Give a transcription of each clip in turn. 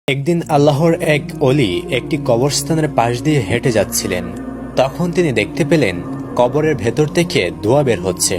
একদিন আল্লাহর এক অলি একটি কবরস্থানের পাশ দিয়ে হেঁটে যাচ্ছিলেন। তখন তিনি দেখতে পেলেন কবরের ভেতর থেকে ধোঁয়া বের হচ্ছে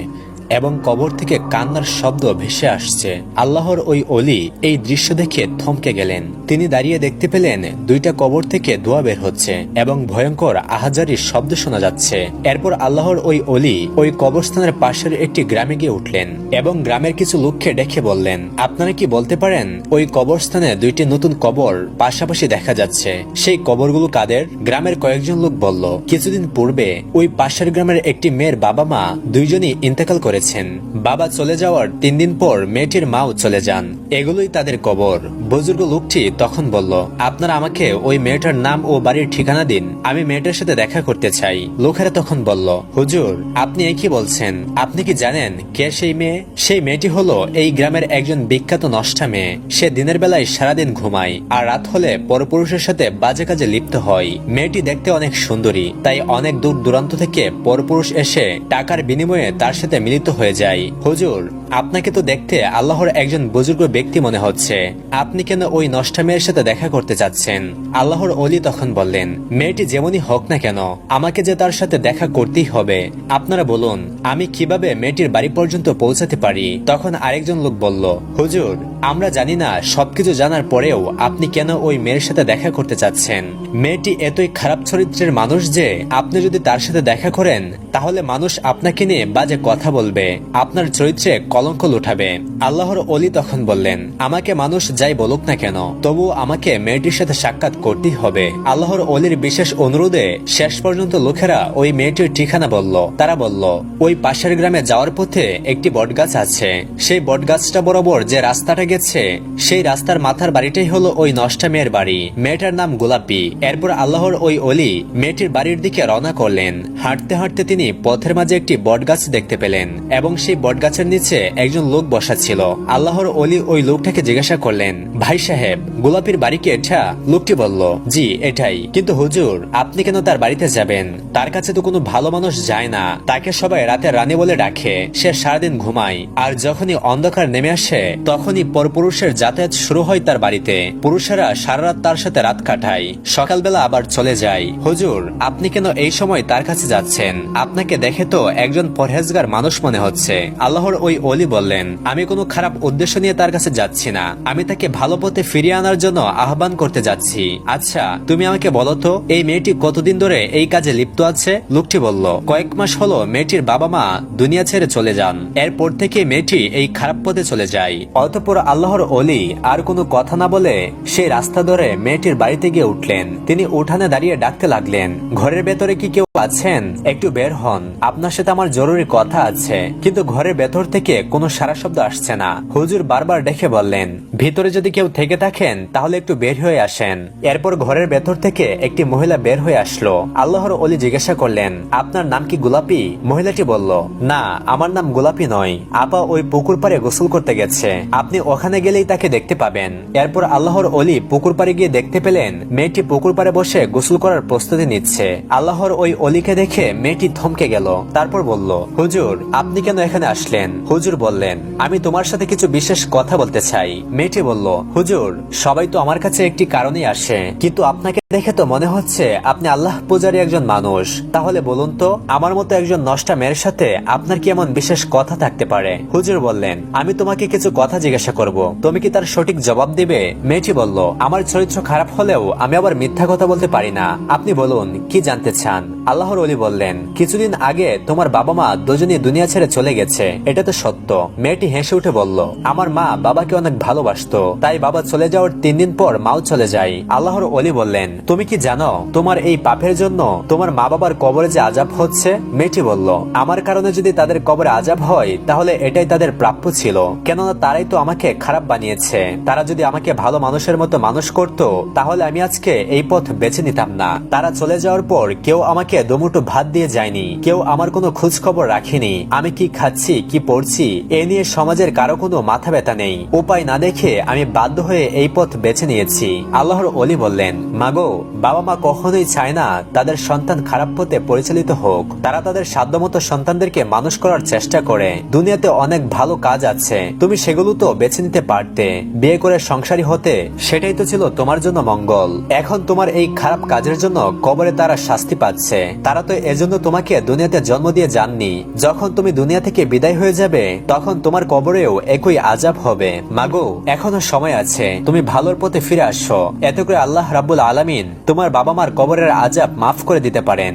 এবং কবর থেকে কান্নার শব্দ ভেসে আসছে। আল্লাহর ওই অলি এই দৃশ্য দেখে থমকে গেলেন। তিনি দাঁড়িয়ে দেখতে পেলেন দুইটা কবর থেকে ধোঁয়া বের হচ্ছে এবং ভয়ঙ্কর আহাজারির শব্দ শোনা যাচ্ছে। এরপর আল্লাহর ওই অলি ওই কবরস্থানের পাশের একটি গ্রামে গিয়ে উঠলেন এবং গ্রামের কিছু লোককে ডেকে বললেন, আপনারা কি বলতে পারেন ওই কবরস্থানে দুইটি নতুন কবর পাশাপাশি দেখা যাচ্ছে, সেই কবরগুলো কাদের? গ্রামের কয়েকজন লোক বলল, কিছুদিন পূর্বে ওই পাশের গ্রামের একটি মেয়ের বাবা মা দুইজনই ইন্তেকাল করেছেন। বাবা চলে যাওয়ার 3 দিন পর মেয়েটির মাও চলে যান, এগুলোই তাদের কবর। বুজুর্গ লোকটি তখন বলল, আপনারা আমাকে ওই মেয়েটার নাম ও বাড়ির ঠিকানা দিন, আমি মেয়েটার সাথে দেখা করতে চাই। লোকেরা তখন বলল, হুজুর আপনি কি বলছেন? আপনি কি জানেন কে সেই মেয়ে? সেই মেয়েটি হলো এই গ্রামের একজন বিখ্যাত নষ্টা মেয়ে। সে দিনের বেলায় সারাদিন ঘুমায় আর রাত হলে পরপুরুষের সাথে বাজে কাজে লিপ্ত হয়। মেয়েটি দেখতে অনেক সুন্দরী, তাই অনেক দূর দূরান্ত থেকে পরপুরুষ এসে টাকার বিনিময়ে তার সাথে মিলিত হয়ে যায়। হুজুর আপনাকে তো দেখতে আল্লাহর একজন বুজুর্গ ব্যক্তি মনে হচ্ছে, আপনি কেন ওই নষ্টা মেয়ের সাথে দেখা করতে চাচ্ছেন? আল্লাহর ওলি তখন বললেন, মেয়েটি যেমনই হোক না কেন আমাকে যে তার সাথে দেখা করতেই হবে। আপনারা বলুন আমি কিভাবে মেয়েটির বাড়ি পর্যন্ত পৌঁছাতে পারি? তখন আরেকজন লোক বলল, হুজুর আমরা জানি না সবকিছু জানার পরেও আপনি কেন ওই মেয়ের সাথে দেখা করতে চাচ্ছেন। মেয়েটি এতই খারাপ চরিত্রের মানুষ যে আপনি যদি তার সাথে দেখা করেন তাহলে মানুষ আপনাকে নিয়ে বাজে কথা বলবে, আপনার চরিত্রে কলঙ্ক উঠাবে। আল্লাহর ওলি তখন বললেন, আমাকে মানুষ যাই বলুক না কেন তবু আমাকে মেয়েটির সাথে সাক্ষাৎ করতেই হবে। আল্লাহর ওলির বিশেষ অনুরোধে শেষ পর্যন্ত লোকেরা ওই মেয়েটির ঠিকানা বলল। তারা বলল, ওই পাশের গ্রামে যাওয়ার পথে একটি বটগাছ আছে, সেই বটগাছটা বরাবর যে রাস্তাটা গেছে সেই রাস্তার মাথার বাড়িটাই হলো ওই নষ্টা মেয়ের বাড়ি। মেয়েটার নাম গোলাপি। এরপর আল্লাহর ওই অলি মেয়েটির বাড়ির দিকে রওনা করলেন। হাঁটতে হাঁটতে তিনি পথের মাঝে একটি বটগাছ দেখতে পেলেন এবং সেই বটগাছের নিচে একজন লোক বসা ছিল। আল্লাহর অলি ওই লোকটাকে জিজ্ঞাসা করলেন, ভাই সাহেব গোলাপির বাড়ি কি এটা? লোকটি বলল, জি এটাই। কিন্তু হুজুর আপনি কেন তার বাড়িতে যাবেন? তার কাছে তো কোনো ভালো মানুষ যায় না, তাকে সবাই রাতে রানী বলে ডাকে, সে সারাদিন ঘুমায় আর যখনই অন্ধকার নেমে আসে তখনই পরপুরুষের যাতায়াত শুরু হয় তার বাড়িতে। পুরুষেরা সারা রাত তার সাথে রাত কাটায়, সকালবেলা আবার চলে যায়। হুজুর আপনি কেন এই সময় তার কাছে যাচ্ছেন? আপনাকে দেখে তো একজন পরহেজগার মানুষ মনে হচ্ছে। আল্লাহর ওই অলি বললেন, আমি কোনো খারাপ উদ্দেশ্য নিয়ে তার কাছে যাচ্ছি না, আমি তাকে ভালো পথে ফিরিয়ে আনার জন্য আহ্বান করতে যাচ্ছি। আচ্ছা তুমি আমাকে বলো তো এই মেয়েটি কতদিন ধরে এই কাজে লিপ্ত আছে? লোকটি বলল, কয়েক মাস হলো মেয়েটির বাবা মা দুনিয়া ছেড়ে চলে যান, এরপর থেকে মেয়েটি এই খারাপ পথে চলে যায়। অতঃপর আল্লাহর অলি আর কোনো কথা না বলে সেই রাস্তা ধরে মেয়েটির বাড়িতে গিয়ে উঠলেন। তিনি উঠানে দাঁড়িয়ে ডাকতে লাগলেন, ঘরের ভেতরে কি কেউ আছেন? একটু বের হন, আপনার সাথে আমার জরুরি কথা আছে। কিন্তু ঘরের ভেতর থেকে কোনো সারা শব্দ আসছে না। হুজুর বারবার ডেকে বললেন, ভিতরে যদি কেউ থেকে থাকেন তাহলে একটু বের হয়ে আসেন। এরপর ঘরের ভেতর থেকে একটি মহিলা বের হয়ে আসলো। আল্লাহর অলি জিজ্ঞাসা করলেন, আপনার নাম কি গোলাপি? মহিলাটি বলল, না আমার নাম গোলাপি নয়, আপা ওই পুকুর পাড়ে গোসল করতে গেছে, আপনি ওখানে গেলেই তাকে দেখতে পাবেন। এরপর আল্লাহর অলি পুকুর পাড়ে গিয়ে দেখতে পেলেন মেয়েটি পুকুর পাড়ে বসে গোসল করার প্রস্তুতি নিচ্ছে। আল্লাহর ওই অলিকে দেখে মেয়েটি থমকে গেল। তারপর বলল, হুজুর আপনি কেন এখানে আসলেন? হুজুর বললেন, আমি তোমার সাথে কিছু বিশেষ কথা বলতে চাই। মেয়েটি বলল, হুজুর সবাই তো আমার কাছে একটি কারণেই আসে, কিন্তু আপনাকে দেখে তো মনে হচ্ছে আপনি আল্লাহ পূজারী একজন মানুষ। তাহলে বলুন তো আমার মতো একজন নষ্টা মেয়ের সাথে আপনার কি এমন বিশেষ কথা থাকতে পারে? হুজুর বললেন, আমি তোমাকে কিছু কথা জিজ্ঞাসা করব, তুমি কি তার সঠিক জবাব দিবে? মেয়েটি বলল, আমার চরিত্র খারাপ হলেও আমি আবার মিথ্যা কথা বলতে পারি না, আপনি বলুন কি জানতে চান? আল্লাহর ওলি বললেন, কিছুদিন আগে তোমার বাবা মা দুজনই দুনিয়া ছেড়ে চলে গেছে, এটা তো সত্য। মেয়েটি হেসে উঠে বলল, আমার মা বাবাকে অনেক ভালোবাসতো, তাই বাবা চলে যাওয়ার 3 দিন পর মাও চলে যায়। আল্লাহর ওলি বললেন, তুমি কি জানো তোমার এই পাপের জন্য তোমার মা বাবার কবরে যে আযাব হচ্ছে? মেয়েটি বলল, আমার কারণে যদি তাদের কবরে আযাব হয় তাহলে এটাই তাদের প্রাপ্য ছিল, কেননা তারাই তো আমাকে খারাপ বানিয়েছে। তারা যদি আমাকে ভালো মানুষের মতো মানুষ করত তাহলে আমি আজকে এই পথ বেছে নিতাম না। তারা চলে যাওয়ার পর কেউ আমাকে আমাকে দুমুঠো ভাত দিয়ে যায়নি, কেউ আমার কোনো খোঁজ খবর রাখেনি, আমি কি খাচ্ছি কি পড়ছি এ নিয়ে সমাজের কারো কোনো মাথা ব্যথা নেই। উপায় না দেখে আমি বাধ্য হয়ে এই পথ বেছে নিয়েছি। আল্লাহর ওলি বললেন, মাগো, বাবা মা কখনোই চায় না তাদের সন্তান খারাপ পথে পরিচালিত হোক। তারা তাদের সাধ্যমতো সন্তানদেরকে মানুষ করার চেষ্টা করে। দুনিয়াতে অনেক ভালো কাজ আছে, তুমি সেগুলো তো বেছে নিতে পারতে। বিয়ে করে সংসারী হতে, সেটাই তো ছিল তোমার জন্য মঙ্গল। এখন তোমার এই খারাপ কাজের জন্য কবরে তারা শাস্তি পাচ্ছে। তারা তো এজন্য তোমাকে দুনিয়াতে জন্ম দিয়ে যাননি। যখন তুমি দুনিয়া থেকে বিদায় হয়ে যাবে তখন তোমার কবরেও একই আযাব হবে। মাগো, এখনো সময় আছে, তুমি ভালোর পথে ফিরে আসো। এতে করে আল্লাহ রাব্বুল আলামিন তোমার বাবা মার কবরের আযাব মাফ করে দিতে পারেন।